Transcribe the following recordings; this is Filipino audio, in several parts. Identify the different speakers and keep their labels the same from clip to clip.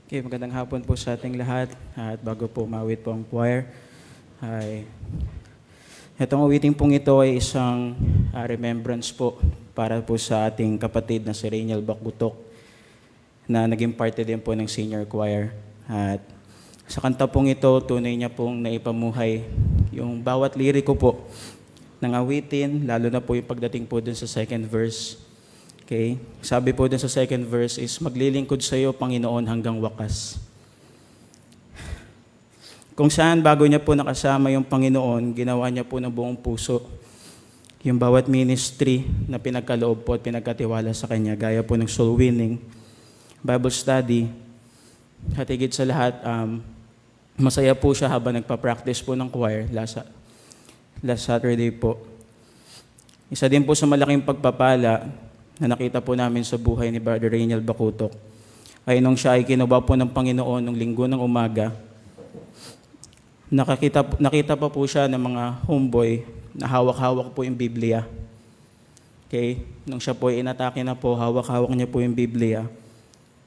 Speaker 1: Okay, magandang hapon po sa ating lahat. At bago po mawit po ang choir, itong awiting pong ito ay isang remembrance po para po sa ating kapatid na si Rainiel Bacutok na naging parte din po ng senior choir. At sa kanta pong ito, tunay niya pong naipamuhay yung bawat liriko po ng awitin, lalo na po yung pagdating po dun sa second verse. Okay? Sabi po dun sa second verse is, maglilingkod sa iyo, Panginoon, hanggang wakas. Kung saan bago niya po nakasama yung Panginoon, ginawa niya po ng buong puso yung bawat ministry na pinagkaloob po at pinagkatiwala sa Kanya, gaya po ng soul winning, Bible study, at higit sa lahat, masaya po siya habang nagpa-practice po ng choir last Saturday po. Isa din po sa malaking pagpapala na nakita po namin sa buhay ni Brother Rainiel Bacutok ay nung siya ay kinuha po ng Panginoon nung linggo ng umaga, nakita pa po siya ng mga homeboy na hawak-hawak po yung Biblia. Okay? Nung siya po ay inatake na po, hawak-hawak niya po yung Biblia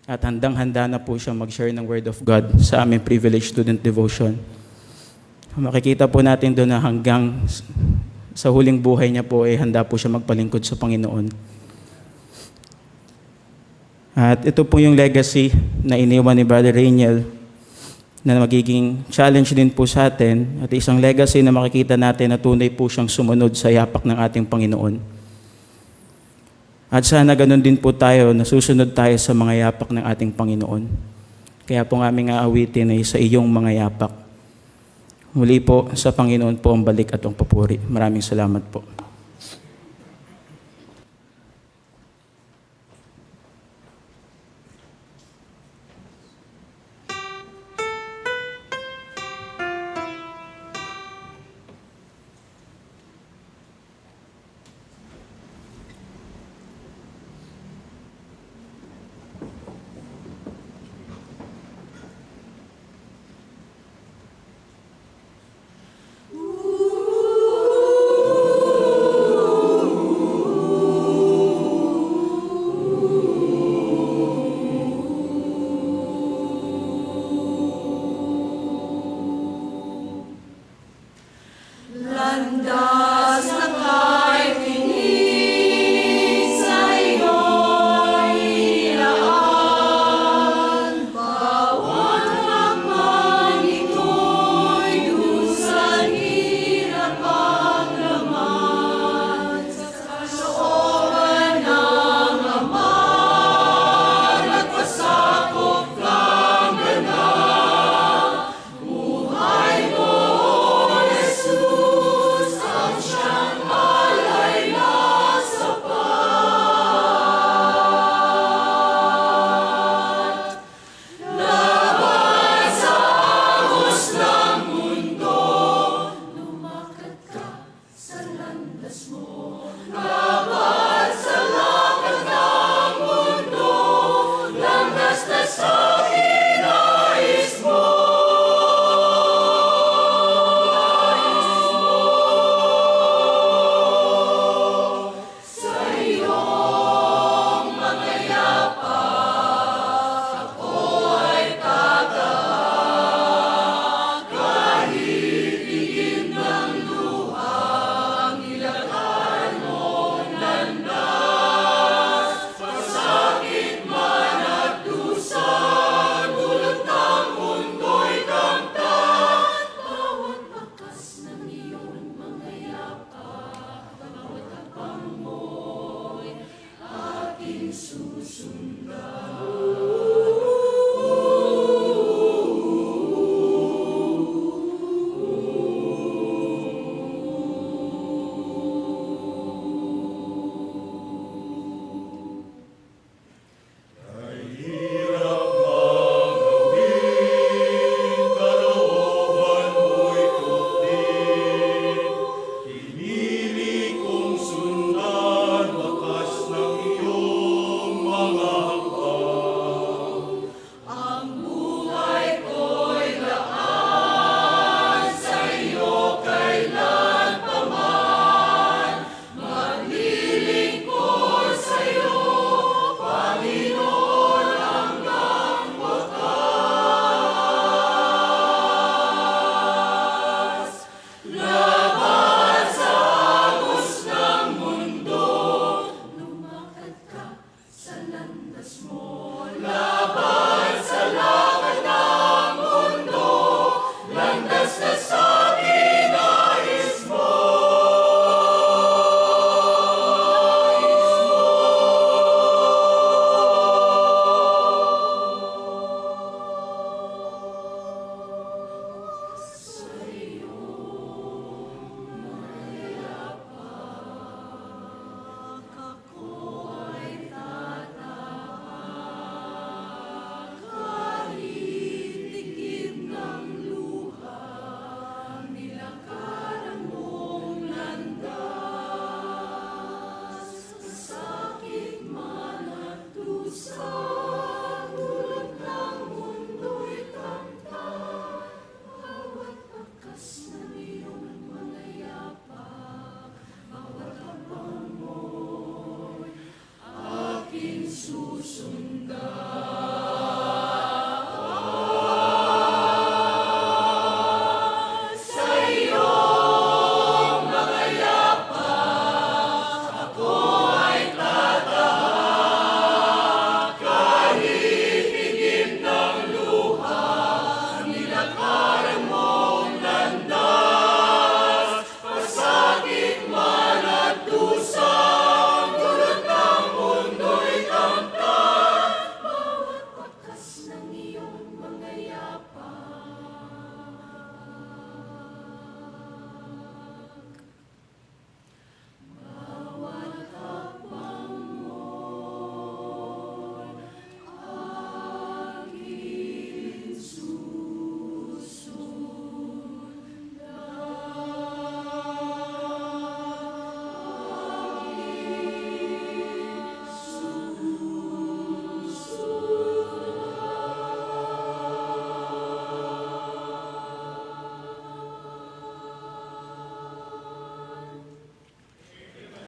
Speaker 1: at handang-handa na po siya mag-share ng Word of God sa aming privileged student devotion. Makikita po natin doon na hanggang sa huling buhay niya po ay handa po siya magpalingkod sa Panginoon. At ito po yung legacy na iniwan ni Brother Rainiel na magiging challenge din po sa atin at isang legacy na makikita natin na tunay po siyang sumunod sa yapak ng ating Panginoon. At sana ganun din po tayo, nasusunod tayo sa mga yapak ng ating Panginoon. Kaya po ng aming aawitin ay sa iyong mga yapak. Muli po sa Panginoon po ang balik at ang papuri. Maraming salamat po.